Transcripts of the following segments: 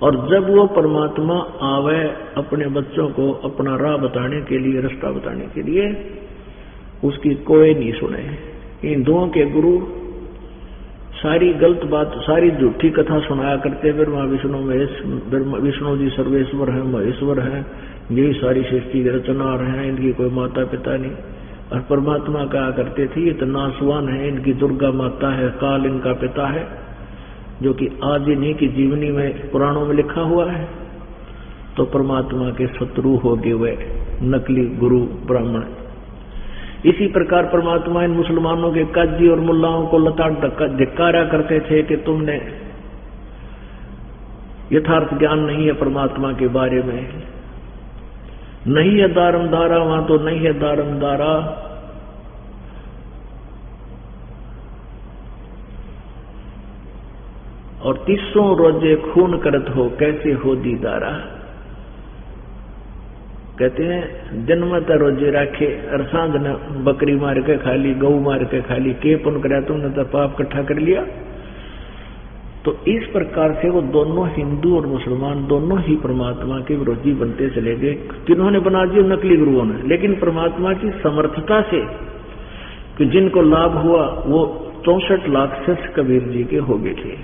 और जब वो परमात्मा आवे अपने बच्चों को अपना राह बताने के लिए, रास्ता बताने के लिए, उसकी कोई नहीं सुने। हिंदुओं के गुरु सारी गलत बात, सारी झूठी कथा सुनाया करते, ब्रह्मा विष्णु महेश, विष्णु जी सर्वेश्वर है, महेश्वर है, यही सारी सृष्टि के रचनार हैं, इनकी कोई माता पिता नहीं। और परमात्मा कहा करते थे ये तो नासवान है, इनकी दुर्गा माता है, काल इनका पिता है, जो कि आज इन्हीं की जीवनी में पुराणों में लिखा हुआ है। तो परमात्मा के शत्रु हो गए वे नकली गुरु ब्राह्मण। इसी प्रकार परमात्मा इन मुसलमानों के काजी और मुल्लाओं को लताड़ धिक्कारा करते थे कि तुमने यथार्थ ज्ञान नहीं है परमात्मा के बारे में, नहीं है दारमदारा, वहां तो नहीं है दारमदारा। और 300 रोजे खून करत हो, कैसे हो दीदारा। कहते हैं दिन में तो रोजे राखे और सांझ ने बकरी मार के खा ली, गऊ मार के खा ली, के पुण्य कराया तुमने तो पाप इकट्ठा कर लिया। तो इस प्रकार से वो दोनों हिंदू और मुसलमान दोनों ही परमात्मा के विरोधी बनते चले गए। किन्होंने बना दिए? नकली गुरुओं ने। लेकिन परमात्मा की समर्थता से कि जिनको लाभ हुआ वो 64 लाख शिष्य कबीर जी के हो गए थे।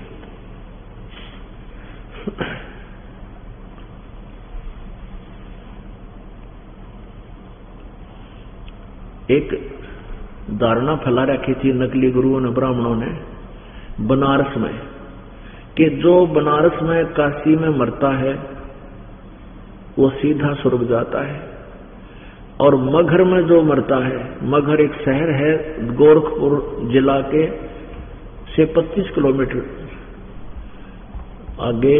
एक धारणा फैला रखी थी नकली गुरुओं ने, ब्राह्मणों ने, बनारस में, कि जो बनारस में काशी में मरता है वो सीधा स्वर्ग जाता है, और मगहर में जो मरता है, मगहर एक शहर है गोरखपुर जिला के से 25 किलोमीटर आगे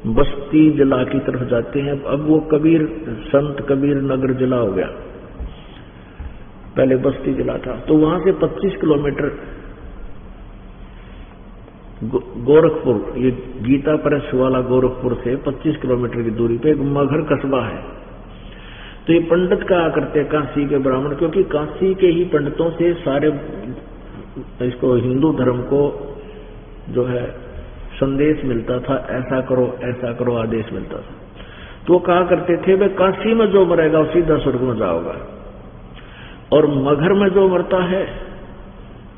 बस्ती जिला की तरफ जाते हैं। अब वो कबीर संत कबीर नगर जिला हो गया, पहले बस्ती जिला था। तो वहां से 25 किलोमीटर गोरखपुर, ये गीता प्रेस वाला गोरखपुर से 25 किलोमीटर की दूरी पे एक मगहर कस्बा है। तो ये पंडित कहा करते काशी के ब्राह्मण, क्योंकि काशी के ही पंडितों से सारे इसको हिंदू धर्म को जो है संदेश मिलता था, ऐसा करो आदेश मिलता था। तो वो कहा करते थे वे काशी में जो मरेगा वो सीधा स्वर्ग में जाओगा, और मगहर में जो मरता है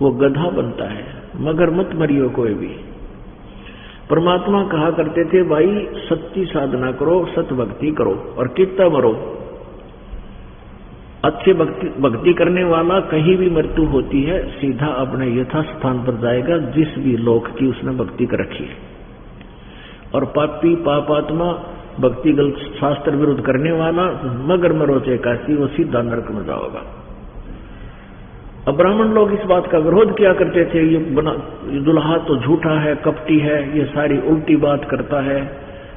वो गधा बनता है, मगर मत मरियो कोई भी। परमात्मा कहा करते थे भाई सच्ची साधना करो, सत भक्ति करो और कितना मरो। अच्छे भक्ति करने वाला कहीं भी मृत्यु होती है सीधा अपने यथा स्थान पर जाएगा जिस भी लोक की उसने भक्ति कर रखी है। और पापी पापात्मा भक्ति गलत शास्त्र विरुद्ध करने वाला मगर मरो चाहे काशी, वो सीधा नरक में जाओगा। अब ब्राह्मण लोग इस बात का विरोध किया करते थे, ये दुल्हा तो झूठा है, कपटी है, ये सारी उल्टी बात करता है,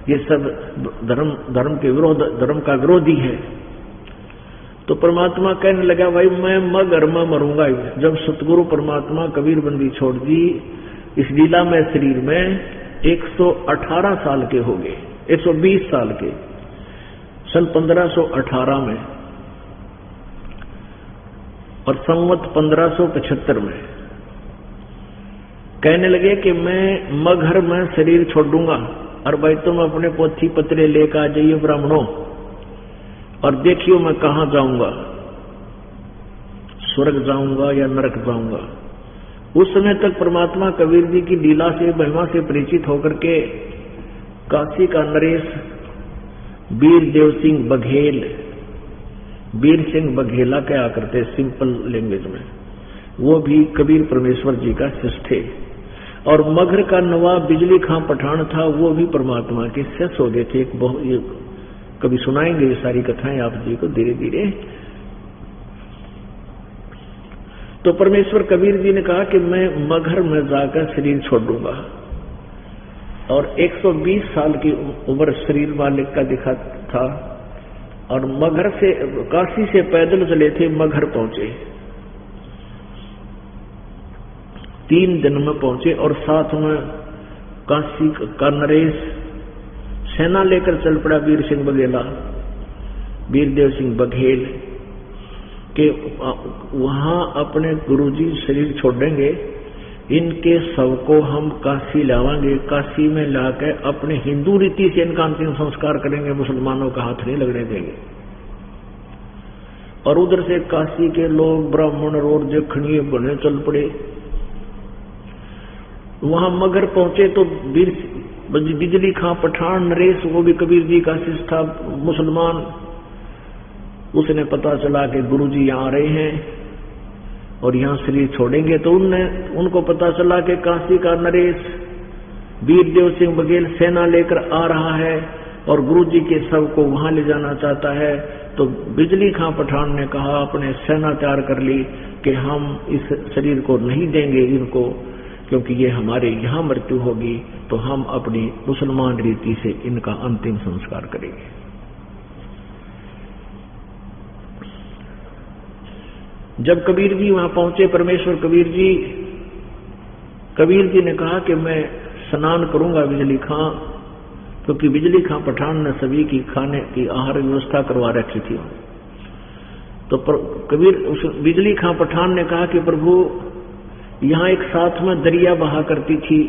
ये सब धर्म के विरोध, धर्म का विरोधी है। तो परमात्मा कहने लगा भाई मैं मगर में मरूंगा। जब सतगुरु परमात्मा कबीर बंदी छोड़ दी, इस लीला में शरीर में 118 साल के हो गए, 120 साल के, सन 1518 में और संवत 1575 में कहने लगे कि मैं मगहर में शरीर छोड़ दूंगा और भाई तुम अपने पोथी पत्रे लेकर आ जाइए ब्राह्मणों, और देखियो मैं कहां जाऊंगा, स्वर्ग जाऊंगा या नरक जाऊंगा। उस समय तक परमात्मा कबीर जी की लीला से महिमा से परिचित होकर के काशी का नरेश वीर देव सिंह बघेल, वीर सिंह बघेला कहा करते सिंपल लैंग्वेज में, वो भी कबीर परमेश्वर जी का शिष्य थे। और मगहर का नवाब बिजली खां पठान था, वो भी परमात्मा के शिष्य हो गए थे। कभी सुनाएंगे ये सारी कथाएं आप जी को धीरे धीरे। तो परमेश्वर कबीर जी ने कहा कि मैं मगहर में जाकर शरीर छोड़ दूंगा, और 120 साल की उम्र शरीर मालिक का दिखा था, और मगहर से काशी से पैदल चले थे, मगहर पहुंचे, 3 दिन में पहुंचे। और साथ में काशी का नरेश सेना लेकर चल पड़ा वीर सिंह बघेला, वीरदेव सिंह बघेल के वहां अपने गुरुजी शरीर छोड़ेंगे इनके शव को हम काशी लावांगे, काशी में लाके अपने हिंदू रीति से इनका अंतिम संस्कार करेंगे, मुसलमानों का हाथ नहीं लगने देंगे। और उधर से काशी के लोग ब्राह्मण और जखनी बने चल पड़े। वहां मगर पहुंचे तो बिजली खां पठान नरेश, वो भी कबीर जी का शिष्य था, मुसलमान, उसने पता चला कि गुरुजी यहाँ आ रहे हैं और यहाँ शरीर छोड़ेंगे। तो उनको पता चला कि काशी का नरेश वीरदेव सिंह बघेल सेना लेकर आ रहा है और गुरुजी के शव को वहां ले जाना चाहता है। तो बिजली खां पठान ने कहा, अपने सेना तैयार कर ली कि हम इस शरीर को नहीं देंगे इनको, क्योंकि ये हमारे यहाँ मृत्यु होगी, तो हम अपनी मुसलमान रीति से इनका अंतिम संस्कार करेंगे। जब कबीर जी वहां पहुंचे, परमेश्वर कबीर जी ने कहा कि मैं स्नान करूंगा बिजली खां, क्योंकि बिजली खां पठान ने सभी की खाने की आहार व्यवस्था करवा रखी थी। तो बिजली खां पठान ने कहा कि प्रभु, यहां एक साथ में दरिया बहा करती थी,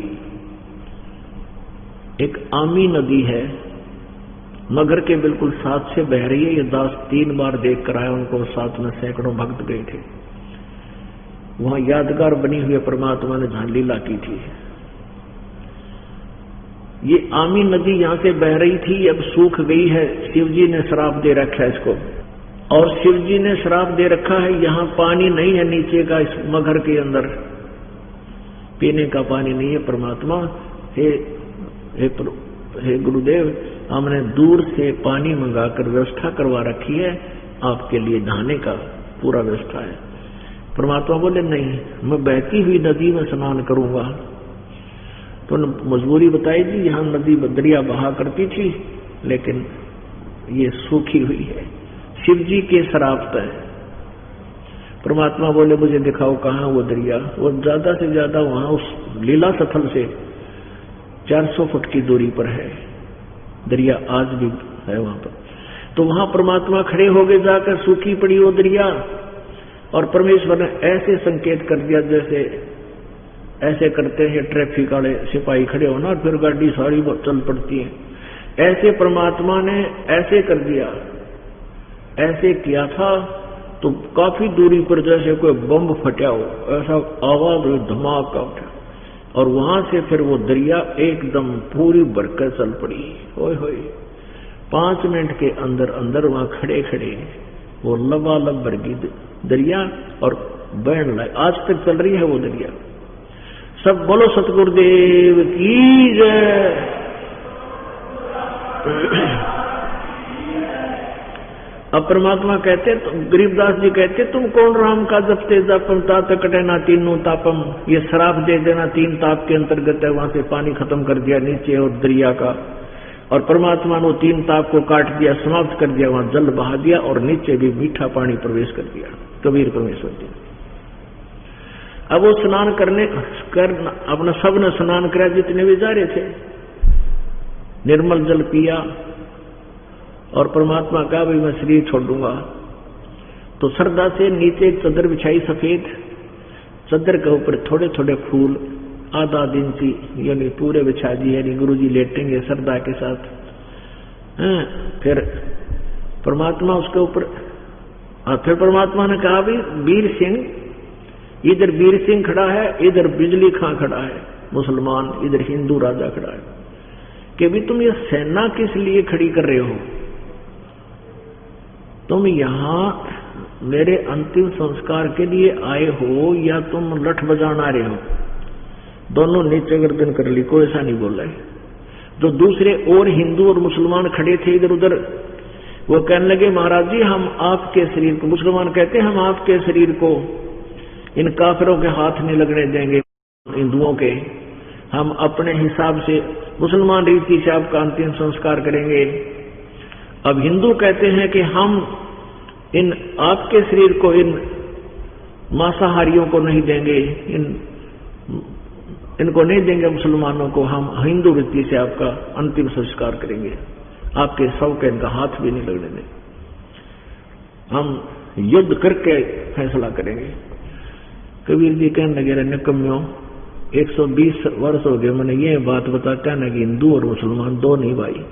एक आमी नदी है, मगर के बिल्कुल साथ से बह रही है। ये दास 3 बार देख कर आए, उनको साथ में सैकड़ों भक्त गए थे। वहां यादगार बनी हुई परमात्मा ने जहां लीला की थी। ये आमी नदी यहां से बह रही थी, अब सूख गई है। शिवजी ने श्राप दे रखा है इसको, और शिवजी ने श्राप दे रखा है, यहां पानी नहीं है नीचे का, इस मगर के अंदर पीने का पानी नहीं है। परमात्मा, हे गुरुदेव, हमने दूर से पानी मंगाकर व्यवस्था करवा रखी है, आपके लिए नहाने का पूरा व्यवस्था है। परमात्मा बोले, नहीं, मैं बहती हुई नदी में स्नान करूंगा। तो मजबूरी बताई जी, यहाँ नदी दरिया बहा करती थी, लेकिन ये सूखी हुई है, शिव जी के श्राप है। परमात्मा बोले, मुझे दिखाओ कहाँ वो दरिया। वो ज्यादा से ज्यादा वहां उस लीला स्थल से 400 फुट की दूरी पर है दरिया, आज भी है वहां पर। तो वहां परमात्मा खड़े हो गए, जाकर सूखी पड़ी वो दरिया, और परमेश्वर ने ऐसे संकेत कर दिया जैसे ऐसे करते हैं ट्रैफिक वाले सिपाही खड़े होना, और फिर गाड़ी सारी चल पड़ती है। ऐसे परमात्मा ने ऐसे कर दिया, ऐसे किया था, तो काफी दूरी पर जैसे कोई बम फटा हो, ऐसा आवाज हुई, धमाका उठा, और वहां से फिर वो दरिया एकदम पूरी भरकर चल पड़ी। ओए होए, 5 मिनट के अंदर अंदर वहां खड़े खड़े वो लबालब भर गई दरिया, और बहन लाई, आज तक चल रही है वो दरिया। सब बोलो सतगुरुदेव की जय। अब परमात्मा कहते, तो गरीबदास जी कहते, तुम कौन राम का जपते जपम तात कटे ना तीनों तापम। ये शराब दे देना 3 ताप के अंतर्गत है। वहां से पानी खत्म कर दिया नीचे और दरिया का, और परमात्मा ने 3 ताप को काट दिया, समाप्त कर दिया, वहां जल बहा दिया, और नीचे भी मीठा पानी प्रवेश कर दिया। कबीर परमेश्वर जी अब वो स्नान करने अपना सब ने स्नान किया, जितने भी जा रहे थे, निर्मल जल पिया, और परमात्मा कहा, भाई मैं शरीर छोड़ दूंगा। तो श्रद्धा से नीचे एक चादर बिछाई सफेद, चादर के ऊपर थोड़े थोड़े फूल आधा इंची यानी पूरे बिछा दिए, यानी गुरु जी लेटेंगे श्रद्धा के साथ। फिर परमात्मा उसके ऊपर, फिर परमात्मा ने कहा, भाई वीर सिंह, इधर वीर सिंह खड़ा है, इधर बिजली खां खड़ा है मुसलमान, इधर हिंदू राजा खड़ा है, कि भी तुम ये सेना किस लिए खड़ी कर रहे हो? तुम यहां मेरे अंतिम संस्कार के लिए आए हो या तुम लठ बजाना रहे हो? दोनों नीचे गर्दन कर ली, कोई ऐसा नहीं बोला है। जो दूसरे और हिंदू और मुसलमान खड़े थे इधर उधर, वो कहने लगे, महाराज जी हम आपके शरीर को, मुसलमान कहते हम आपके शरीर को इन काफिरों के हाथ नहीं लगने देंगे, हिंदुओं के, हम अपने हिसाब से मुसलमान रीति से आपका अंतिम संस्कार करेंगे। अब हिंदू कहते हैं कि हम इन आपके शरीर को इन मांसाहारियों को नहीं देंगे, इनको नहीं देंगे मुसलमानों को, हम हिंदू रीति से आपका अंतिम संस्कार करेंगे, आपके शव के इनका हाथ भी नहीं लगने देंगे, हम युद्ध करके फैसला करेंगे। कबीर जी कहने लगे, निकम्यों, 120 वर्ष हो गए मैंने ये बात बताता ना कि हिंदू और मुसलमान दो नहीं भाई।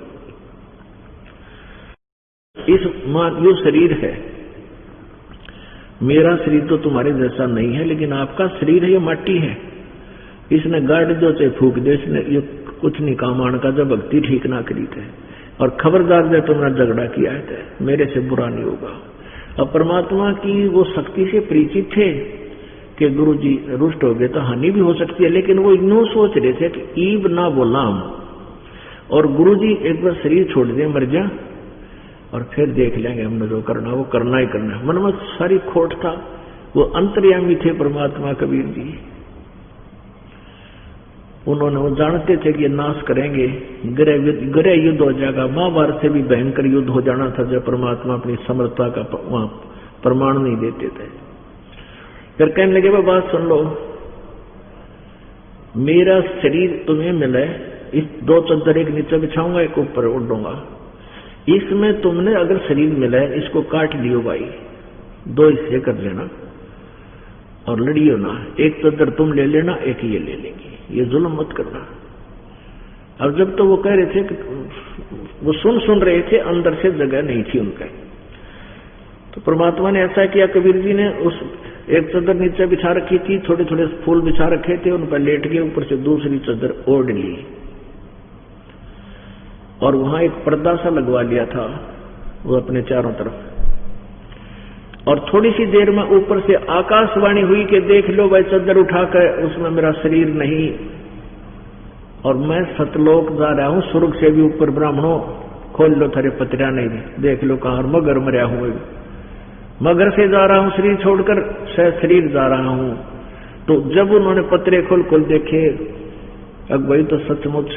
यो शरीर है, मेरा शरीर तो तुम्हारे जैसा नहीं है, लेकिन आपका शरीर है ये माटी है, इसने गाड़ दो चाहे फूक दे, इसने ये कुछ नहीं काम आने का, जब भक्ति ठीक ना करी थे। और खबरदार जब तुमने झगड़ा किया है मेरे से बुरा नहीं होगा। अब परमात्मा की वो शक्ति से परिचित थे कि गुरु जी रुष्ट हो गए तो हानि भी हो सकती है, लेकिन वो यूं सोच रहे थे कि ईब ना बोला हम, और गुरु जी एक बार शरीर छोड़ दे मर जा और फिर देख लेंगे हमने जो करना वो करना ही करना है। मन में सारी खोट था, वो अंतर्यामी थे परमात्मा कबीर जी, उन्होंने वो जानते थे कि ये नाश करेंगे, गृह युद्ध हो जाएगा, महाभारत से भी भयंकर युद्ध हो जाना था जब परमात्मा अपनी समर्थता का वहां प्रमाण नहीं देते थे। फिर कहने लगे भाई बात सुन लो, मेरा शरीर तुम्हें मिले, इस दो चद्दर एक नीचे बिछाऊंगा एक ऊपर उड़ूंगा, इसमें तुमने अगर शरीर मिला है इसको काट लियो भाई, दो हिस्से कर लेना और लड़ियो ना, एक चद्दर तुम ले लेना एक ये ले लेंगे, ये जुल्म मत करना। अब जब तो वो कह रहे थे कि वो सुन रहे थे, अंदर से जगह नहीं थी उनका, तो परमात्मा ने ऐसा किया, कबीर जी ने उस एक चद्दर नीचे बिछा रखी थी, थोड़े थोड़े फूल बिछा रखे थे, उन पर लेट गए, ऊपर से दूसरी चद्दर ओढ़ ली और वहां एक पर्दा सा लगवा लिया था वो अपने चारों तरफ। और थोड़ी सी देर में ऊपर से आकाशवाणी हुई कि देख लो भाई चद्दर उठाकर, उसमें मेरा शरीर नहीं और मैं सतलोक जा रहा हूं, स्वर्ग से भी ऊपर, ब्राह्मणों खोल लो थारे पतरिया नहीं, देख लो कहां मगर मरिया हुए, मगर से जा रहा हूं शरीर छोड़कर, शरीर जा रहा हूं। तो जब उन्होंने पतरे खोल देखे, अब भाई तो सचमुच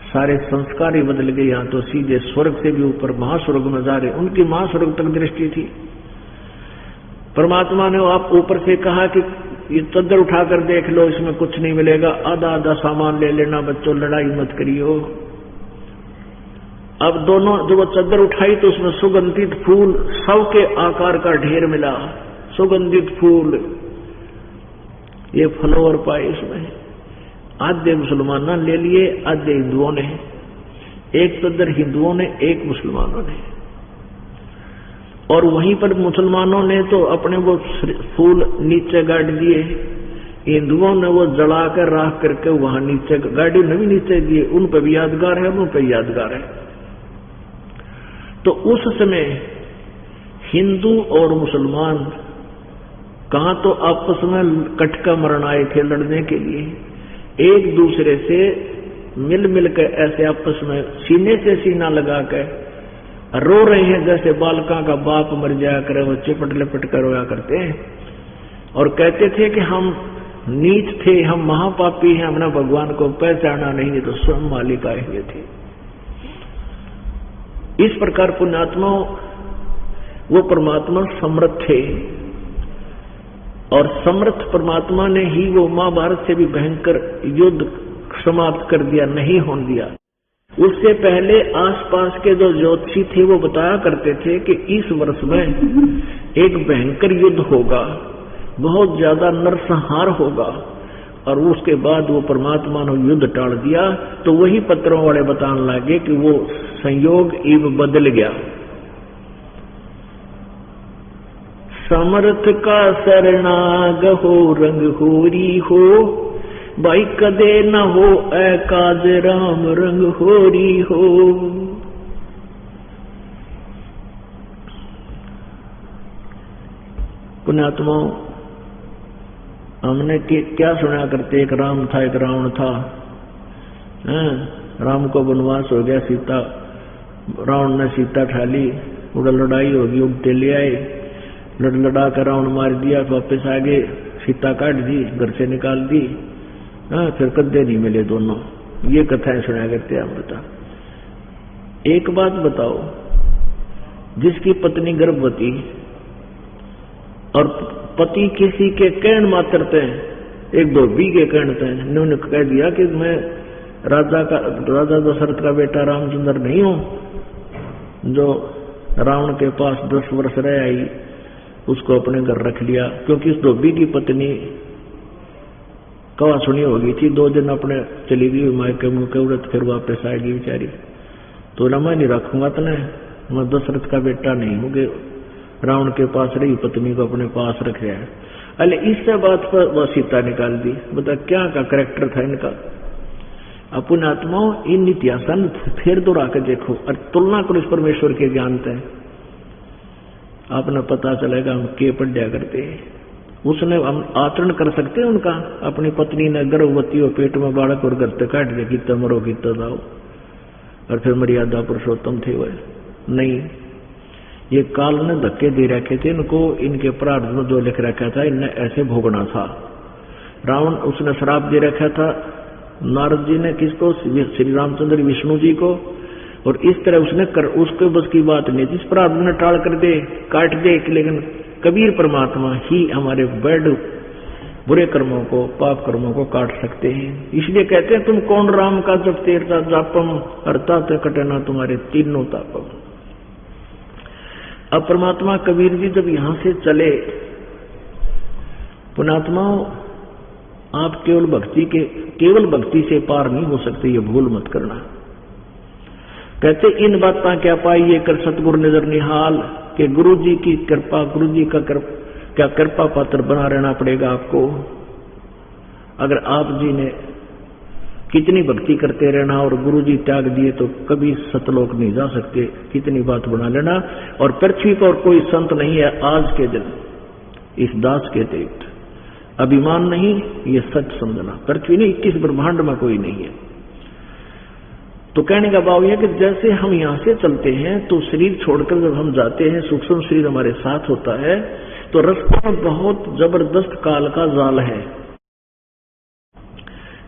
सारे संस्कार ही बदल गए, यहां तो सीधे स्वर्ग से भी ऊपर महास्वर्ग में जा रहे, उनकी महास्वर्ग तक दृष्टि थी। परमात्मा ने आप ऊपर से कहा कि ये चद्दर उठाकर देख लो, इसमें कुछ नहीं मिलेगा, आधा आधा सामान ले लेना, बच्चों लड़ाई मत करियो। अब दोनों जब वो चद्दर उठाई तो उसमें सुगंधित फूल 100 के आकार का ढेर मिला, सुगंधित फूल, ये फ्लावर पाए इसमें। आधे मुसलमानों ने ले लिए, आधे हिंदुओं ने, एक चद्दर हिंदुओं ने एक मुसलमानों ने। और वहीं पर मुसलमानों ने तो अपने वो फूल नीचे गाड़ दिए, हिंदुओं ने वो जलाकर राख करके वहां नीचे गाड़ी ने भी नीचे दिए, उन पर भी यादगार है, उन पर यादगार है। तो उस समय हिंदू और मुसलमान कहां तो आपस में कटका मरण आए थे लड़ने के लिए, एक दूसरे से मिल कर ऐसे आपस में सीने से सीना लगाकर रो रहे हैं, जैसे बालका का बाप मर जाया करे वो चिपट लिपट कर रोया करते हैं, और कहते थे कि हम नीच थे, हम महापापी हैं, हमने भगवान को पहचाना नहीं, तो स्वयं मालिक आए हुए थे। इस प्रकार पुण्यात्मा वो परमात्मा समर्थ थे, और समर्थ परमात्मा ने ही वो महाभारत से भी भयंकर युद्ध समाप्त कर दिया, नहीं होने दिया। उससे पहले आसपास के जो ज्योतिषी थे वो बताया करते थे कि इस वर्ष में एक भयंकर युद्ध होगा, बहुत ज्यादा नरसंहार होगा, और उसके बाद वो परमात्मा ने युद्ध टाल दिया। तो वही पत्रों वाले बताने लगे कि वो संयोग इब बदल गया। समर्थ का शरणाग हो रंग होरी हो, भाई कदे न हो काज राम रंग होरी हो। पुण्यात्माओं, हमने क्या सुना करते, एक राम था एक रावण था, राम को वनवास हो गया, सीता रावण ने सीता ठाली, उड़ा लड़ाई होगी, उगते ले आए, लड़ा कर रावण मार दिया, वापस आ गए, सीता काट दी, घर से निकाल दी, फिर कद्दे नहीं मिले दोनों। ये कथाएं सुना करते आप बता। एक बात बताओ, जिसकी पत्नी गर्भवती और पति किसी के कहण मात्र थे, एक धोबी के कहण थे, उन्होंने कह दिया कि मैं राजा दशरथ का बेटा रामचंद्र नहीं हूं, जो रावण के पास 10 वर्ष रह आई, उसको अपने घर रख लिया, क्योंकि इस धोबी की पत्नी कवा सुनी होगी थी, 2 दिन अपने चली गई मायके मुँह के उड़त, फिर वापस आएगी बेचारी। तो मैं नहीं रखूंगा तने, मैं दशरथ का बेटा नहीं हूँ कि रावण के पास रही पत्नी को अपने पास रख रहा है। अरे इससे बात पर वह सीता निकाल दी। बता क्या का करेक्टर था इनका। अपन आत्माओं इन इतिहासन फिर दोहरा के देखो और तुलना करो इस परमेश्वर के ज्ञान तय, आपने पता चलेगा हम के पढ़ा करते। उसने हम आचरण कर सकते हैं उनका। अपनी पत्नी ने गर्भवती हो, पेट में बालक और घर तक काट दे, कितना मरो कितना जाओ, और फिर मर्यादा पुरुषोत्तम थे वह नहीं। ये काल ने धक्के दे रखे थे इनको, इनके प्रारब्ध में जो लिख रखा था इन्हें ऐसे भोगना था। रावण उसने श्राप दे रखा था नारद जी ने, किसको? श्री रामचंद्र विष्णु जी को। और इस तरह उसने उसके बस की बात नहीं, जिस प्रारब्ध ने टाल कर दे, काट दे। लेकिन कबीर परमात्मा ही हमारे बैड बुरे कर्मों को, पाप कर्मों को काट सकते हैं। इसलिए कहते हैं तुम कौन राम का जब तेरता जापम अर्थात कटना तुम्हारे तीनों तापम। अब परमात्मा कबीर जी जब यहां से चले, पुणात्माओं आप केवल भक्ति से पार नहीं हो सकते, ये भूल मत करना। कहते इन बातें क्या पाइए कर सतगुरु नजर निहाल, के गुरु जी की कृपा, गुरु जी का क्या कृपा पात्र बना रहना पड़ेगा आपको। अगर आप जी ने कितनी भक्ति करते रहना और गुरु जी त्याग दिए तो कभी सतलोक नहीं जा सकते, कितनी बात बना लेना। और पृथ्वी पर कोई संत नहीं है आज के दिन इस दास के अतिरिक्त, अभिमान नहीं, ये सच समझना। पृथ्वी नहीं, 21 ब्रह्मांड में कोई नहीं है। तो कहने का भाव यह कि जैसे हम यहां से चलते हैं तो शरीर छोड़कर जब हम जाते हैं, सूक्ष्म शरीर हमारे साथ होता है, तो रास्ते में बहुत जबरदस्त काल का जाल है।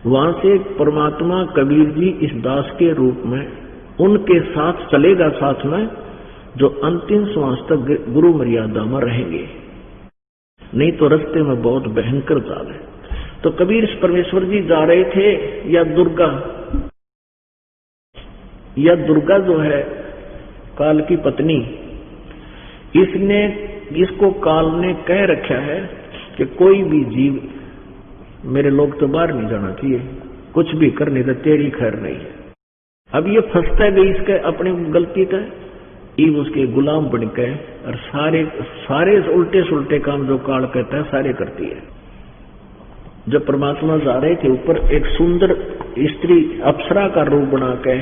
वहां से परमात्मा कबीर जी इस दास के रूप में उनके साथ चलेगा, साथ में जो अंतिम श्वास तक गुरु मर्यादा में रहेंगे। नहीं तो रास्ते में बहुत भयंकर जाल है। तो कबीर परमेश्वर जी जा रहे थे, या दुर्गा जो है काल की पत्नी, इसको काल ने कह रखा है कि कोई भी जीव मेरे लोग तो बाहर नहीं जाना चाहिए, कुछ भी कर नहीं तो तेरी खैर नहीं है। अब ये फंसता गई इसके अपनी गलती का, ईव उसके गुलाम बन के और सारे उल्टे सुलटे काम जो काल कहता है सारे करती है। जब परमात्मा जा रहे थे ऊपर, एक सुंदर स्त्री अप्सरा का रूप बना के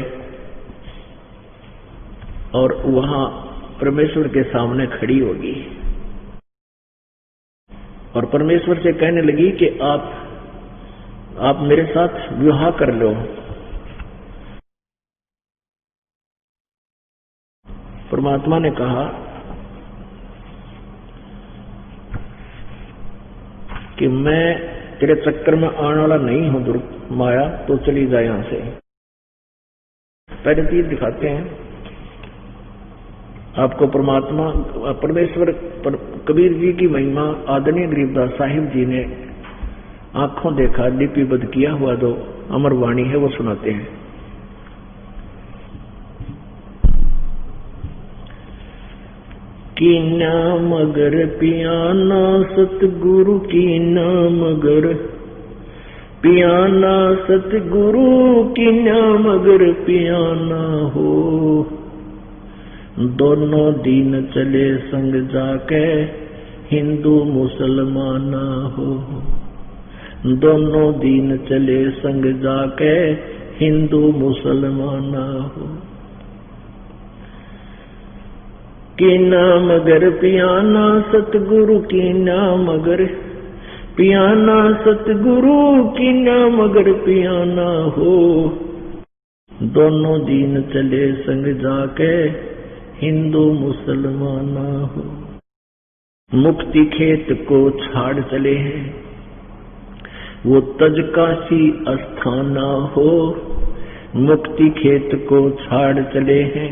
और वहां परमेश्वर के सामने खड़ी होगी और परमेश्वर से कहने लगी कि आप मेरे साथ विवाह कर लो। परमात्मा ने कहा कि मैं तेरे चक्कर में आने वाला नहीं हूं माया, तो चली जाए यहां से। पहले तीर दिखाते हैं आपको परमेश्वर कबीर जी की महिमा आदरणीय गरीबदास साहिब जी ने आंखों देखा, लिपिबद्ध किया हुआ जो अमर वाणी है वो सुनाते हैं। की नाम मगर पियाना सतगुरु की नाम मगर पियाना सतगुरु की नाम मगर पियाना हो। दोनों दीन चले संग जाके हिंदू मुसलमाना हो। दोनों दीन चले संग जाके हिंदू मुसलमाना हो। की नाम अगर पियाना सतगुरु की नाम अगर पियाना सतगुरु की नाम अगर पियाना हो। दोनों दीन चले संग जाके हिंदू मुसलमाना हो। मुक्ति खेत को छाड़ चले हैं वो तज काशी अस्थाना हो। मुक्ति खेत को छाड़ चले हैं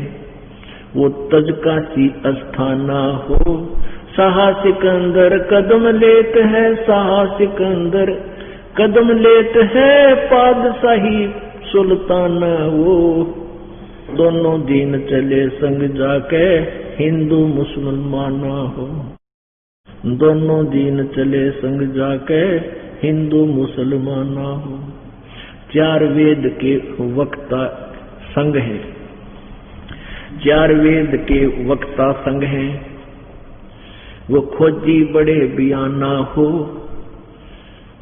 वो तज काशी अस्थाना हो। साहसिक अंदर कदम लेत है साहसिक अंदर कदम लेत है पादशाही सुल्ताना वो। दोनों दीन चले संग जाके हिंदू मुसलमाना हो। दोनों दीन चले संग जाके हिंदू मुसलमाना हो। चार वेद के वक्ता संग है, चार वेद के वक्ता संग है, वो खोजी बड़े बयाना हो।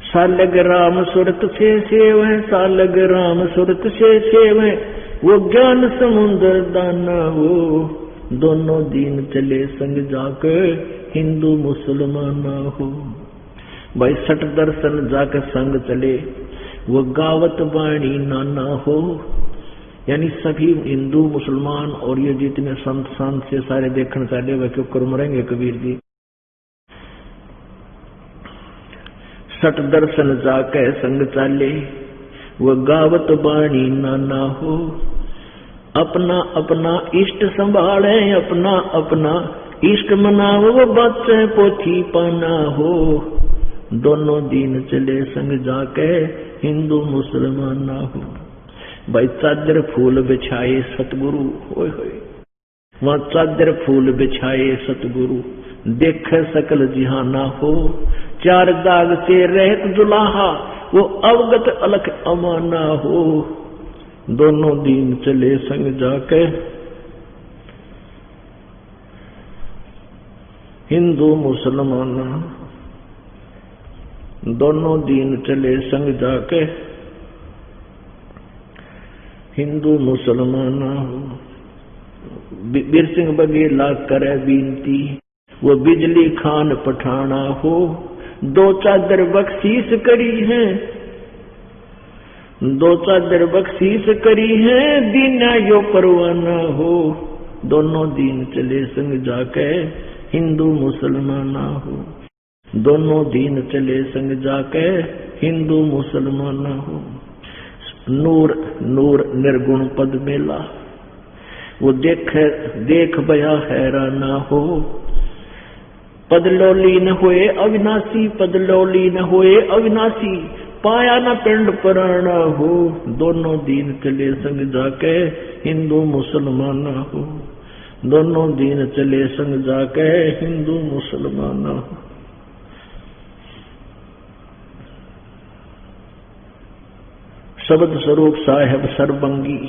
सालग राम सुरत से सेव है, सालग राम सुरत से सेव है, वो ज्ञान समुद्र दाना हो। दोनों दीन चले संग जाकर हिंदू मुसलमाना हो। भाई सठ दर्शन जाकर संग चले, वो गावत वाणी नाना हो। यानी सभी हिंदू मुसलमान और ये जितने संत संत से सारे देखने चले वे क्यों कर मरेंगे कबीर जी। सठ दर्शन जाके संग चाले, वो गावत वाणी नाना हो। अपना अपना इष्ट संभाले, अपना अपना इष्ट मनाओ, वो बच्चे पोथी पाना हो। दोनों दीन चले संग जाके हिंदू मुसलमान ना हो। भाई चादर फूल बिछाए सतगुरु, होए होए वहां चादर फूल बिछाए सतगुरु, देख सकल जिहाना हो। चार दाग से रहत दुलाहा, वो अवगत अलख अमाना हो। दोनों दीन चले संग जाके हिंदू मुसलमान, दोनों दीन चले संग जाके हिंदू मुसलमान। बीर सिंह बघेला करे बीनती, वो बिजली खान पठाना हो। दो चादर बख्शीश करी है, दो चादर बख्शीश करी है, दीना यो परवाना हो। दोनों दीन चले संग जाके हिंदू मुसलमाना हो। दोनों दीन चले संग जाके हिंदू मुसलमाना हो। नूर नूर निर्गुण पद मेला, वो देख बया हैराना हो। पदलौली न होए अविनाशी, पदलौली न होए अविनाशी, पाया न पिंड पुराना हो। दोनों दीन चले संग जाके हिंदू मुसलमान हो। दोनों दीन चले संग जाके हिंदू मुसलमान हो। शब्द स्वरूप साहेब सर्वंगी,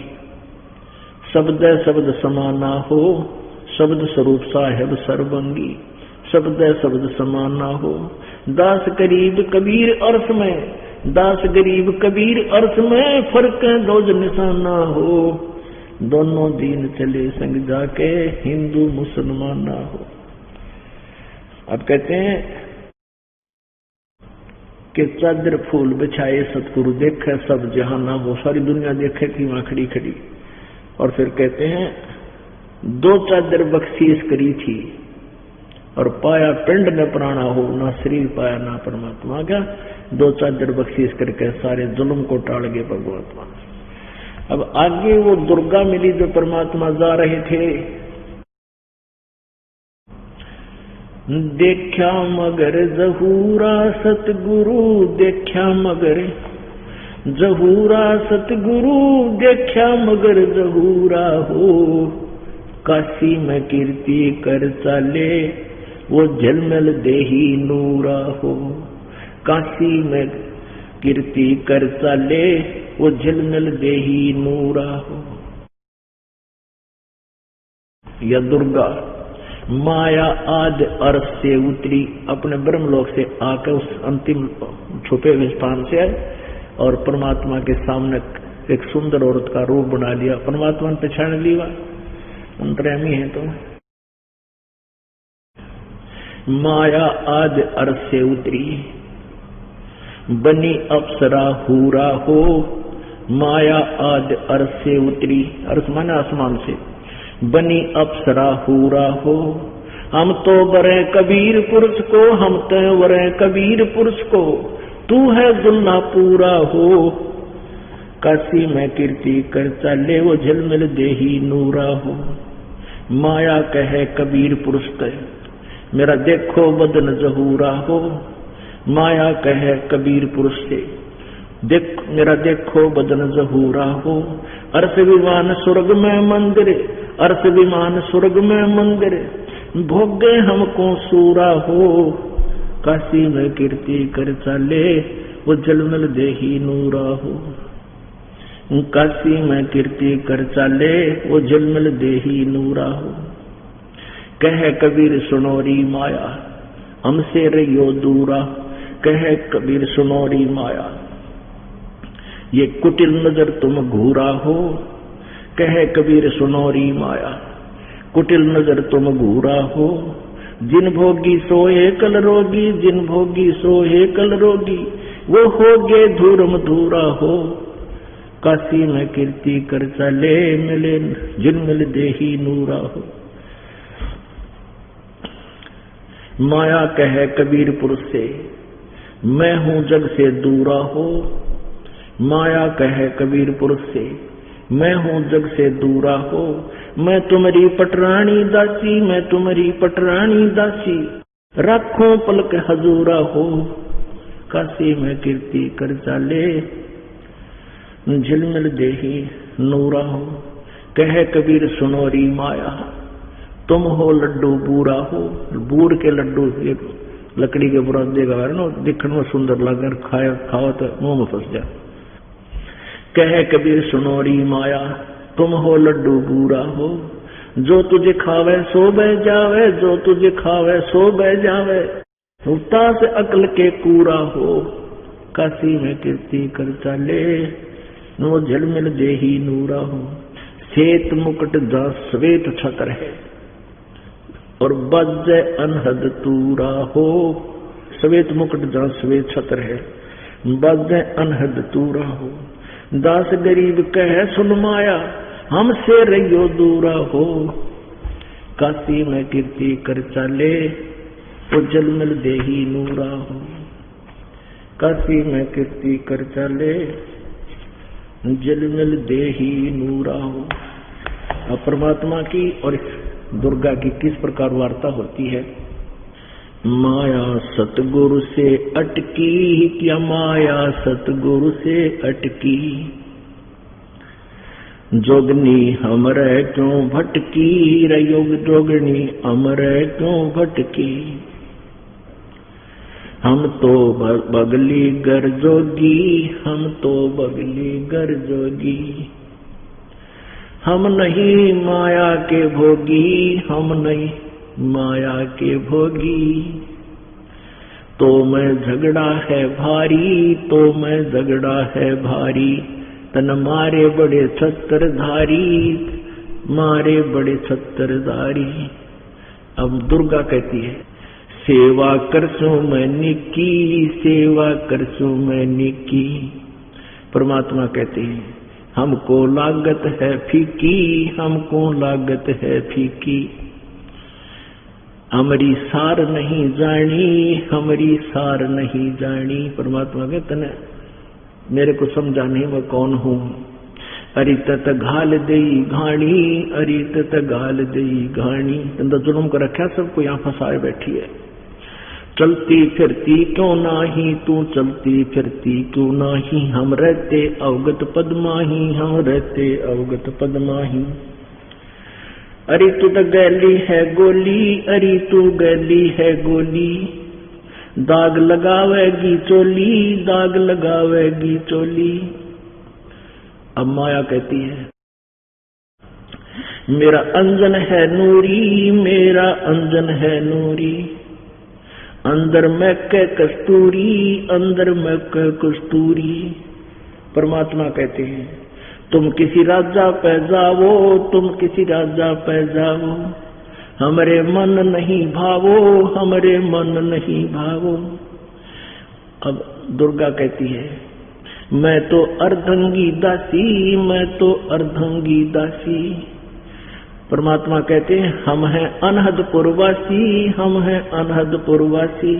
शब्द शब्द समाना हो। शब्द स्वरूप साहेब सर्वंगी, शब्द शब्द समाना हो। दास गरीब कबीर अर्थ में, दास गरीब कबीर अर्थ में, फर्क रोज निशाना हो। दोनों दीन चले संग जाके हिंदू मुसलमान ना हो। अब कहते हैं कि चादर फूल बिछाए सतगुरु, देखे सब जहाना हो। सारी दुनिया देखे कि वहां खड़ी खड़ी। और फिर कहते हैं दो चादर बख्शीश करी थी, और पाया पिंड में प्राणा हो। ना शरीर पाया ना परमात्मा का, दो चादर बख्शीश करके सारे जुल्म को टाल गए परमात्मा। अब आगे वो दुर्गा मिली जो परमात्मा जा रहे थे। देखा मगर जहूरा सतगुरु, देखा मगर जहूरा सतगुरु, देखा मगर जहूरा हो। काशी में कीर्ति कर चाले, वो झलमल देही नूरा हो। काशी में कीर्ति कर चाले, वो झलमल देही नूरा हो। या दुर्गा माया आदि अर्थ से उतरी, अपने ब्रह्मलोक से आकर उस अंतिम छुपे हुए स्थान से आए और परमात्मा के सामने एक सुंदर औरत का रूप बना लिया। परमात्मा ने पहचान लिया, अंतर्यामी है। तो माया आदि अर्थ से उतरी, बनी अप्सरा हूरा हो। माया आदि अर्थ से उतरी, अर्थ माने आसमान से, बनी अप्सरा हूरा हो। हम तो वरे कबीर पुरुष को, हम तो वरे कबीर पुरुष को, तू है दुल्ला पूरा हो। काशी में कीर्ति कर चाले, वो झलमल देही नूरा हो। माया कहे कबीर पुरुष ते, मेरा देखो बदन जहूरा हो। माया कहे कबीर पुरुष से, देख मेरा देखो बदन जहूरा हो। अर्थ विमान स्वर्ग में मंदिर, अर्थ विमान स्वर्ग में मंदिर, भोगे हमको सूरा हो। काशी में कीर्ति कर चाले वो जलमल देही नूरा हो। काशी में कीर्ति कर चाले वो जलमल देही नूरा हो। कह कबीर सुनोरी माया हमसे रहियो दूरा। कह कबीर सुनोरी माया ये कुटिल नजर तुम घूरा हो। कह कबीर सुनोरी माया कुटिल नजर तुम घूरा हो। जिन भोगी सोए कल रोगी, जिन भोगी सोए कल रोगी, वो होगे धूरम धूरा हो। काशी में कीर्ति कर चले मिले जिन मिल देही नूरा हो। माया कहे कबीर पुरुष से मैं हूं जग से दूरा हो। माया कहे कबीर पुरुष से मैं हूं जग से दूरा हो। मैं तुम्हारी पटरानी दासी, मैं तुम्हारी पटरानी दासी, रखूं पलक हजूरा हो। काशी में कीर्ति कर चाले झिलमिल देही नूरा हो। कहे कबीर सुनोरी माया तुम हो लड्डू बूरा हो। बूर के लड्डू ये लकड़ी के बुरादे का है ना, दिखने में सुंदर लगे, खाया खाओ तो मुंह में फंस जाए। कहे कबीर सुनोरी माया तुम हो लड्डू बूरा हो। जो तुझे खावे सो बह जावे, जो तुझे खावे सो बह जावे, उठता से अकल के कूरा हो। काशी में कीर्ति कर चाले नो झलमिल देही नूरा हो। श्वेत मुकुट जा श्वेत छत्र है और बज अनहद तूरा हो। श्वेत मुकुट जा श्वेत छत्र है, बज अनहद तूरा हो। दास गरीब कह सुन माया हमसे रहियो दूरा हो। काशी में कीर्ति कर चाले वो जलमिल देही नूरा हो। काशी में कीर्ति कर चाले जलमिल देही नूरा हो। अब परमात्मा की और दुर्गा की किस प्रकार वार्ता होती है। माया सतगुरु से अटकी, क्या माया सतगुरु से अटकी। जोगनी हमरे क्यों भटकी, रयोग जोगनी हमरे क्यों भटकी। हम तो बगली गर जोगी, हम तो बगली गर जोगी। हम नहीं माया के भोगी, हम नहीं माया के भोगी। तो मैं झगड़ा है भारी, तो मैं झगड़ा है भारी। तन मारे बड़े छत्रधारी, मारे बड़े छत्रधारी। अब दुर्गा कहती है सेवा करसू मैं निकी, सेवा करसू मैं निकी। परमात्मा कहते हैं हमको लागत है फीकी, हमको लागत है फीकी। हमारी सार नहीं जानी, हमारी सार नहीं जानी। परमात्मा कहते न मेरे को समझा नहीं मैं कौन हूँ। अरि तत घाल दई घाणी, अरि तत घाल दई घाणी। अंदर जुल्म कर रखा सबको यहाँ फंसाए बैठी है। चलती फिरती क्यों नाही तू, चलती फिरती क्यों नाही। हम रहते अवगत पद्माही, हम रहते अवगत पद्माही। अरे तू तो गैली है गोली, अरे तू गैली है गोली। दाग लगावेगी चोली, दाग लगावेगी चोली। अब माया कहती है मेरा अंजन है नूरी, मेरा अंजन है नूरी। अंदर मैं के कस्तूरी, अंदर मैं के कस्तूरी। परमात्मा कहते हैं तुम किसी राजा पे जाओ, तुम किसी राजा पे जाओ। हमरे मन नहीं भावो, हमरे मन नहीं भावो। अब दुर्गा कहती है मैं तो अर्धंगी दासी, मैं तो अर्धंगी दासी। परमात्मा कहते हैं हम हैं अनहदपुरवासी, हम हैं अनहदपुरवासी।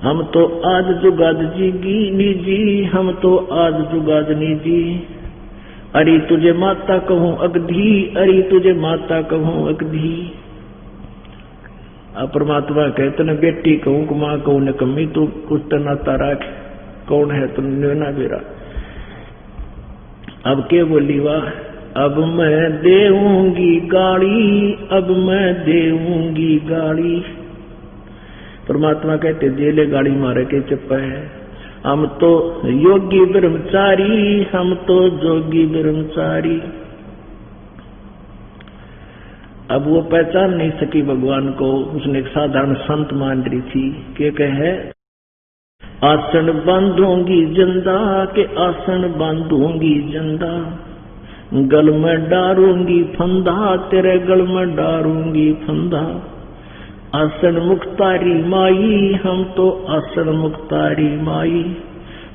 हम तो आज जुगाद जी निजी, हम तो आज जुगाद निजी। अरे तुझे माता कहूँ अगधी, अरे तुझे माता कहूँ अगधी। अब परमात्मा कहते न बेटी कहूँ कि माँ कहूँ निकम्मी, तू कुछ तो नाता राख, कौन है तुम ना बेरा। अब के बोली वाह अब मैं देऊंगी गाड़ी, अब मैं देऊंगी गाड़ी। परमात्मा कहते जेले गाड़ी मारे के चप्पे है, हम तो योगी ब्रह्मचारी, हम तो जोगी ब्रह्मचारी। अब वो पहचान नहीं सकी भगवान को, उसने एक साधारण संत मान रही थी। क्या कहे, आसन बांधूंगी जंदा के आसन बांधूंगी जंदा, गल में डारूंगी फंदा तेरे गल में डारूंगी फंदा। आसन मुक्तारी माई, हम तो आसन मुक्तारी माई।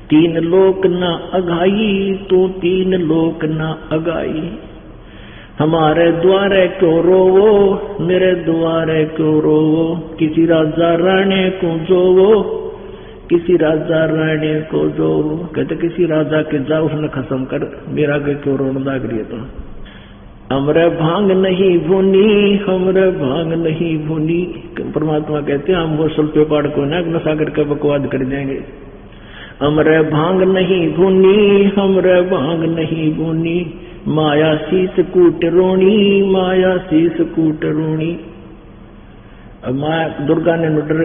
तीन लोक ना अघाई, तू तीन लोक ना अगाई। हमारे द्वारे क्यों रोवो, मेरे द्वारे क्यों रोवो। किसी राजा राणे को जोवो, किसी राजा राणे को जो। कहते किसी राजा के जा उसने खसम कर, मेरा के क्यों रोन लाग रही है। तो हमरे भांग नहीं भुनी, हमरे भांग नहीं भुनी। परमात्मा कहते हैं हम वो सुल्पे पाड़ को ना नशा करके बकवाद कर देंगे। हमरे भांग नहीं भुनी, हमरे भांग नहीं भुनी। माया शीस कूट रोणी, माया शीस कूट रोणी। अब माया दुर्गा ने नुडर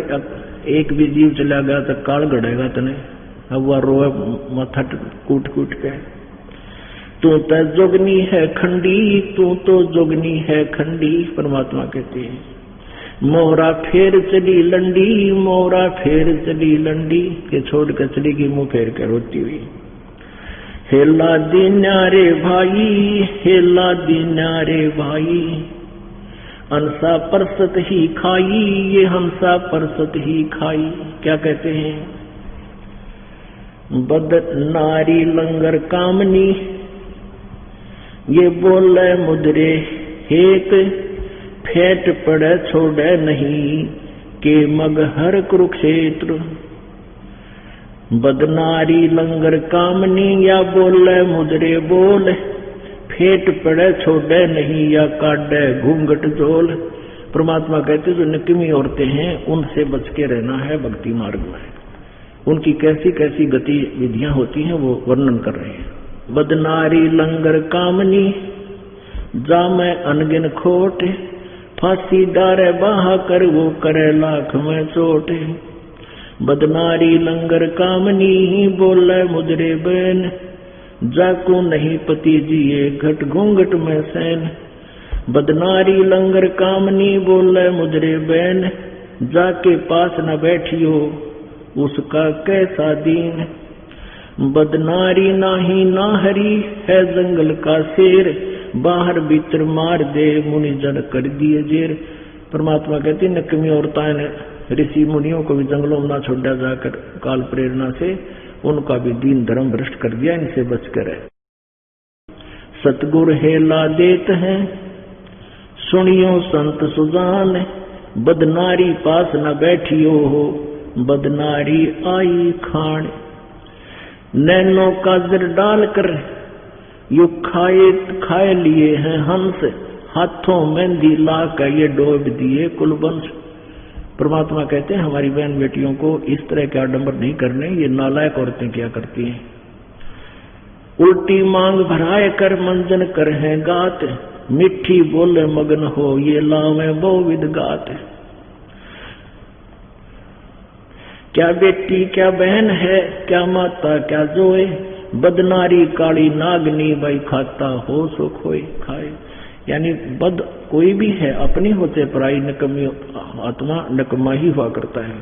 एक भी जीव चला गया तो काल गड़ेगा तने। अब वह रोए माथा कूट कूट के। तू तो जोगनी है खंडी, तू तो जोगनी है खंडी। परमात्मा कहते हैं मोरा फेर चली लंडी, मोरा फेर चली लंडी। के छोड़ कर चली गई मुंह फेर कर रोती हुई। हेला दीन्या रे भाई, हेला दीन्या रे भाई। हंसा परसत ही खाई, ये हंसा परसत ही खाई। क्या कहते हैं, बद नारी लंगर कामनी, ये बोले मुद्रे हेत। फेट पड़े छोड़े नहीं, के मगहर कुरुक्षेत्र। बदनारी लंगर कामनी, या बोले मुद्रे बोल। फेट पड़े छोड़े नहीं, या काटे घूंघट झोल। परमात्मा कहते जो निकमी औरतें हैं उनसे बच के रहना है भक्ति मार्ग में। उनकी कैसी कैसी गतिविधियां होती हैं वो वर्णन कर रहे हैं। बदनारी लंगर कामनी, जा मैं अनगिन खोट। फांसी डारे बाहा कर, वो करे लाख में चोट। बदनारी लंगर कामनी, बोले मुद्रे बैन। जाको नहीं पति जिए, घट घूंघट में सैन। बदनारी लंगर कामनी, बोले मुद्रे बैन। जाके पास न बैठियो, उसका कैसा दीन। बदनारी नाही ना हरी, है जंगल का शेर। बाहर भीतर मार दे, मुनि जन कर दिए जेर। परमात्मा कहती नकमी औरताएं ने ऋषि मुनियों को भी जंगलों में ना छोड़ा जाकर काल प्रेरणा से उनका भी दीन धर्म भ्रष्ट कर दिया। इनसे बच कर है। सतगुर हेला देत हैं, सुनियो संत सुजान। बदनारी पास न बैठियो हो, बदनारी आई खान। नैनो का जर डाल कर, यू खाए लिए हैं हंस। हाथों मेहंदी ला कर ये डोब दिए कुलवंश। परमात्मा कहते हैं हमारी बहन बेटियों को इस तरह के आडंबर नहीं करने, ये नालायक औरतें क्या करती हैं। उल्टी मांग भराए कर मंजन कर हैं गात। मिठी बोले मगन हो, ये लावे बहुविध गात। क्या बेटी क्या बहन है, क्या माता क्या जोए। बदनारी काली नागनी, भाई खाता हो सो खोए खाए। यानी बद कोई भी है अपनी होते पराई नकमी आत्मा नकमा ही हुआ करता है।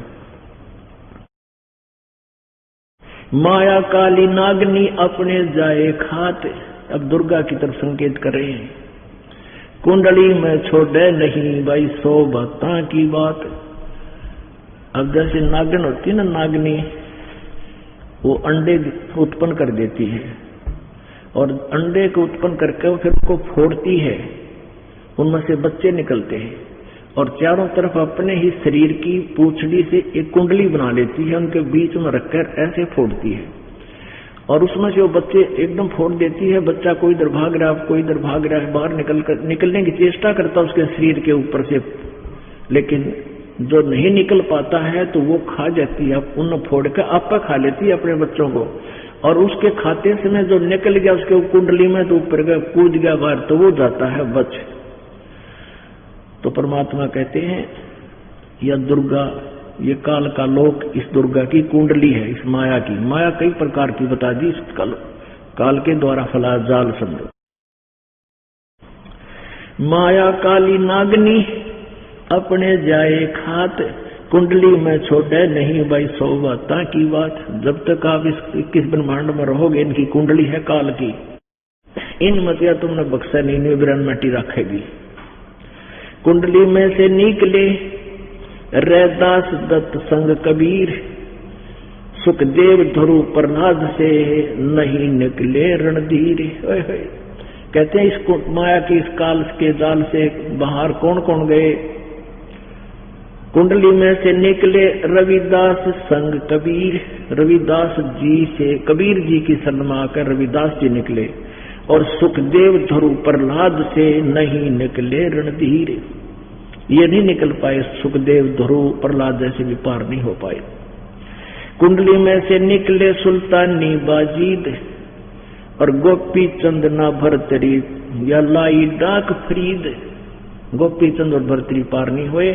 माया काली नागनी अपने जाए खाते। अब दुर्गा की तरफ संकेत कर रहे हैं। कुंडली में छोड़े नहीं भाई 100 बातां की बात। अब जैसे नागन होती है ना, नागनी वो अंडे उत्पन्न कर देती है और अंडे को उत्पन्न करके फिर उसको फोड़ती है, उनमें से बच्चे निकलते हैं और चारों तरफ अपने ही शरीर की पूंछड़ी से एक कुंडली बना लेती है, उनके बीच में रखकर ऐसे फोड़ती है और उसमें से वो बच्चे एकदम फोड़ देती है। बच्चा कोई इधर भाग रहा है, कोई इधर भाग रहा है, बाहर निकलने की चेष्टा करता है उसके शरीर के ऊपर से, लेकिन जो नहीं निकल पाता है तो वो खा जाती है, उन फोड़ कर आपा खा लेती है अपने बच्चों को। और उसके खाते समय जो निकल गया उसके कुंडली में तो ऊपर गया, कूद गया बाहर, तो वो जाता है बच। तो परमात्मा कहते हैं या दुर्गा ये काल का लोक इस दुर्गा की कुंडली है, इस माया की। माया कई प्रकार की बता दी, इस काल के द्वारा फला जाल समझो। माया काली नागनी अपने जाए खात, कुंडली में छोड़े नहीं भाई सौ बाता की बात। जब तक आप इस 21 ब्रह्मांड में रहोगे, इनकी कुंडली है काल की, इन मतिया तुमने बक्सा नहीं बिरन मटी रखेगी। कुंडली में से निकले रैदास दत्त संग कबीर, सुखदेव ध्रुव प्रहलाद से नहीं निकले रणधीर। कहते हैं इस माया की इस काल के जाल से बाहर कौन कौन गए? कुंडली में से निकले रविदास संग कबीर, रविदास जी से कबीर जी की शरण में आकर रविदास जी निकले। और सुखदेव ध्रुव प्रहलाद से नहीं निकले रणधीर, ये नहीं निकल पाए। सुखदेव ध्रुव प्रहलाद जैसे भी पार नहीं हो पाए। कुंडली में से निकले सुल्तानी बाजीद, और गोपी चंद ना भरतरी या लाई डाक फरीद। गोपी चंद और भरतरी पार नहीं हुए।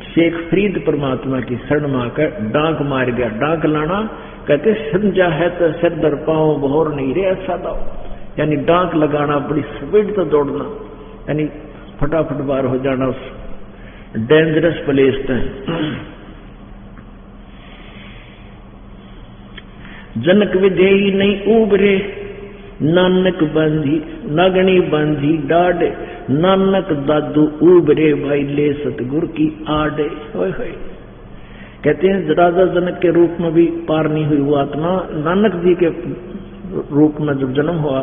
शेख फरीद परमात्मा की शरण में आकर डाक मार गया। डाक लाना कहते समझा है तो सिर दर पाओ बहोर नहीं रे ऐसा दाओ, यानी डाक लगाना, बड़ी स्पीड से दौड़ना, यानी फटाफट बार हो जाना उस डेंजरस प्लेस तक। जनक विधेयी नहीं उबरे, नानक बांधी नागणी बांधी डाड, नानक दादू उबरे भाई ले सतगुरु की आड़े। कहते हैं राजा जनक के रूप में भी पार नहीं हुई वो आत्मा, नानक जी के रूप में जब जन्म हुआ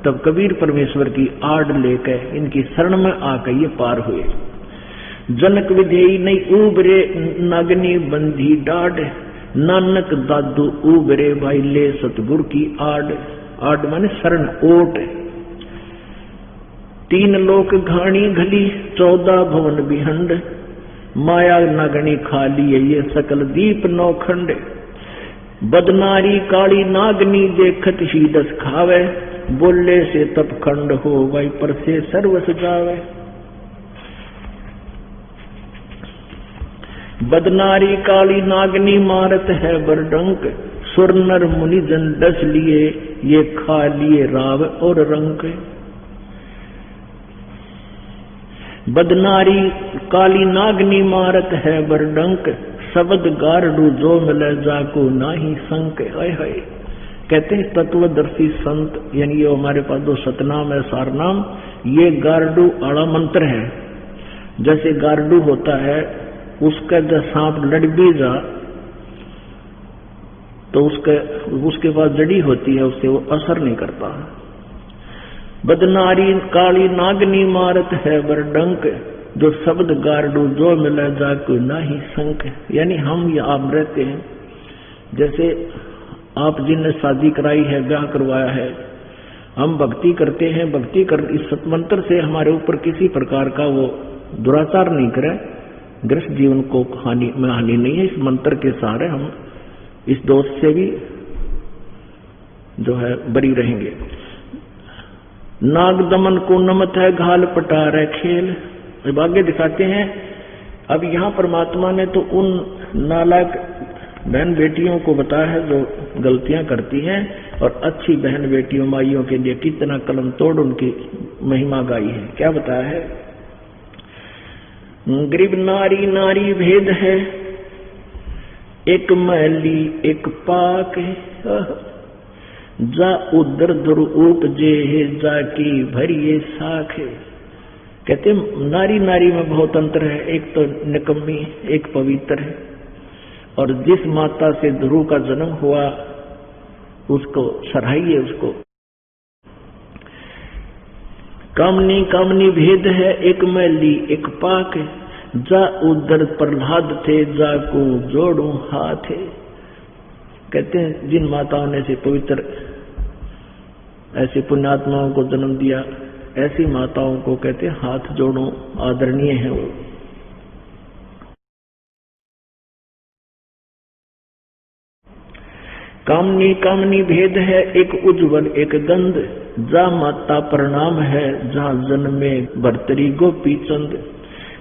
तब कबीर परमेश्वर की आड़ लेकर इनकी शरण में आकर ये पार हुए। जनक विधेयी नहीं उबरे, नागनी बंधी डाड, नानक दादू उबरे भाई ले सतगुरु की आड़। आड़ माने शरण, ओट। 3 लोक घाणी घली, 14 भवन बिहंड, माया नागनी खाली ये सकल दीप नौखंड। बदनारी काली नागनी देखत ही दस खावे, बोले से तप खंड हो भाई पर से सर्व सजावे। बदनारी काली नागनी मारत है बरडंक, सुर नर मुनि जन डस लिए ये खा लिए राव और रंक। बदनारी काली नागनी मारत है बरडंक, शब्द गारडू जो मिले जाको नाही संक। हाय कहते हैं तत्वदर्शी संत, यानी ये हमारे पास जो सतनाम है सारनाम, ये गारडू आड़ा मंत्र है। जैसे गारडू होता है, उसका जब सांप लड़ भी जा तो उसके पास जड़ी होती है, उससे वो असर नहीं करता। बदनारी काली नागनी मारत है बरडंक, जो शब्द गारडू जो मिला जाको नाही संक। यानी हम या आप रहते हैं, जैसे आप जिनने शादी कराई है, ब्याह करवाया है, हम भक्ति करते हैं, इस सतमंत्र से हमारे ऊपर किसी प्रकार का वो दुराचार नहीं करे, गृहस्थ जीवन को हानि नहीं है। इस मंत्र के सहारे हम इस दोष से भी जो है बरी रहेंगे। नाग दमन को नमत है घाल पटार खेल। अब आगे दिखाते हैं। अब यहाँ परमात्मा ने तो उन नालायक बहन बेटियों को बताया है जो गलतियां करती हैं, और अच्छी बहन बेटियों माइयों के लिए कितना कलम तोड़ उनकी महिमा गाई है। क्या बताया है? गरीब नारी नारी भेद है, एक मैली एक पाक, जा उदर दुर उपजे जाकी भरिए साख। कहते नारी नारी में बहुत अंतर है, एक तो निकम्मी एक पवित्र है। और जिस माता से ध्रुव का जन्म हुआ उसको सराहिए, उसको। कामनी कामनी भेद है, एक मैली एक पाक, जा उदर प्रहलाद थे जाको जोड़ू हाथ। कहते हैं जिन माताओं ने से पवित्र ऐसे पुण्यात्माओं को जन्म दिया, ऐसी माताओं को कहते हैं हाथ जोड़ो, आदरणीय है वो। कामनी कामनी भेद है, एक उज्जवल एक गंध, जा माता प्रणाम है जहाँ जन्मे भरतरी गोपी चंद।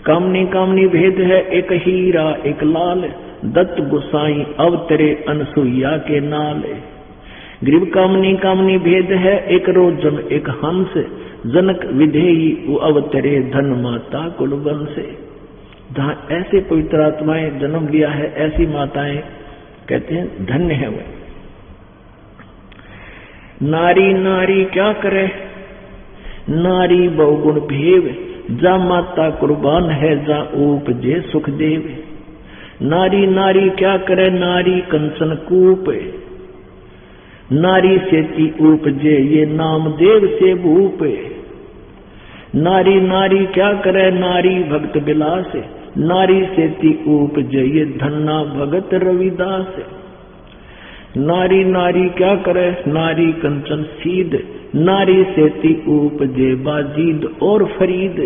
कामनी कामनी भेद है, एक हीरा एक लाल, दत्त गुसाई अवतरे अनसुईया के नाले। ग्रीव कामनी कामनी भेद है, एक रोजन एक हंस, जनक विधेयी वो अवतरे धन माता कुलबन से। जहां ऐसे पवित्र आत्माएं जन्म लिया है, ऐसी माताएं कहते हैं धन्य है वे। नारी नारी क्या करे, नारी बहुगुण भेव, जा माता कुर्बान है, जा उपजे सुखदेव। नारी नारी क्या करे, नारी कंचन कूप, नारी सेती उपजे ये नाम देव से भूप। नारी नारी क्या करे, नारी भक्त विलास, नारी सेती उपजे ये धन्ना भगत रविदास। नारी नारी क्या करे, नारी कंचन सीध, नारी सेती उपजे बाजीद और फरीद।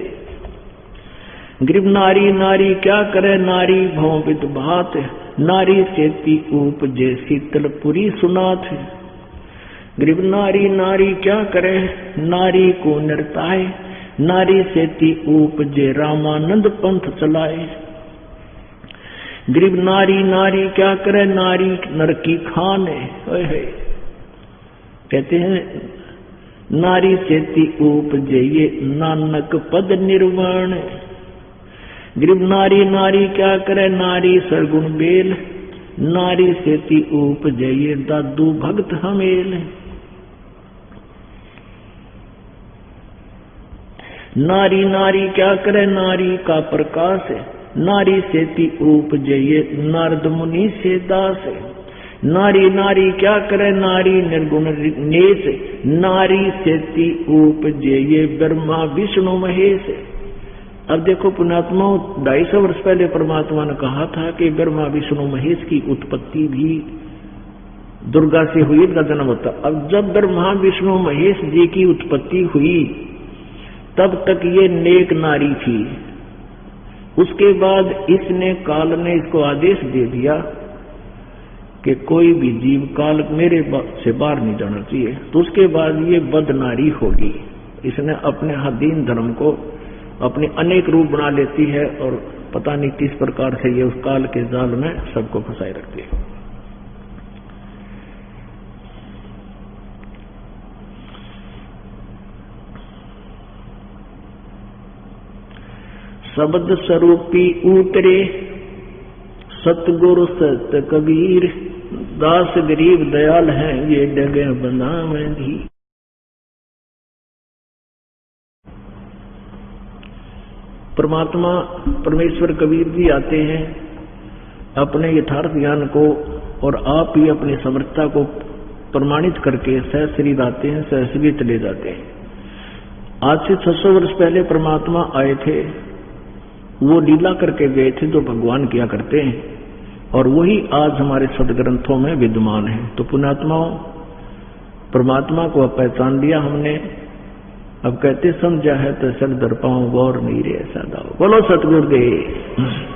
ग्रीव नारी नारी क्या करे, नारी भौविद भात, नारी सेती उपजे शीतलपुरी सुनाथ। ग्रीव नारी नारी क्या करे, नारी को नृताए, नारी सेती उपजे रामानंद पंथ चलाए। ग्रीव नारी नारी क्या करे, नारी नर की खाने। कहते हैं नारी सेती उपजे ये नानक पद निर्वाण। ग्रीव नारी नारी क्या करे, नारी सरगुण बेल, नारी सेती उपजे ये दादू भक्त हमेल। नारी नारी क्या करे, नारी का प्रकाश, नारी सेती उपजे ये नारद मुनि से दास। नारी नारी क्या करे, नारी निर्गुण नेश, नारी सेती उपजे ये ब्रह्मा विष्णु महेश। अब देखो पुण्यात्मा, 250 वर्ष पहले परमात्मा ने कहा था कि ब्रह्मा विष्णु महेश की उत्पत्ति भी दुर्गा से हुई, इनका जन्म होता। अब जब ब्रह्मा विष्णु महेश जी की उत्पत्ति हुई, तब तक ये नेक नारी थी। उसके बाद इसने काल ने इसको आदेश दे दिया कि कोई भी जीव काल मेरे से बाहर नहीं जाना चाहिए, तो उसके बाद ये बद नारी होगी। इसने अपने दीन धर्म को अपने अनेक रूप बना लेती है और पता नहीं किस प्रकार से ये उस काल के जाल में सबको फंसाए रखती है। शब्द स्वरूपी उतरे सतगुरु सत कबीर, दास गरीब दयाल हैं ये डगे बना में भी। परमात्मा परमेश्वर कबीर जी आते हैं अपने यथार्थ ज्ञान को और आप ही अपनी समर्थता को प्रमाणित करके सहशरीर आते हैं, सहशरीर चले जाते हैं। आज से 600 वर्ष पहले परमात्मा आए थे, वो लीला करके गए थे जो भगवान किया करते हैं, और वही आज हमारे सदग्रंथों में विद्यमान है। तो पुण्यात्माओं, परमात्मा को अब पहचान लिया हमने। अब कहते समझा है तो सर दर पाऊं गौर नहीं रे सादा। बोलो सतगुरुदेव।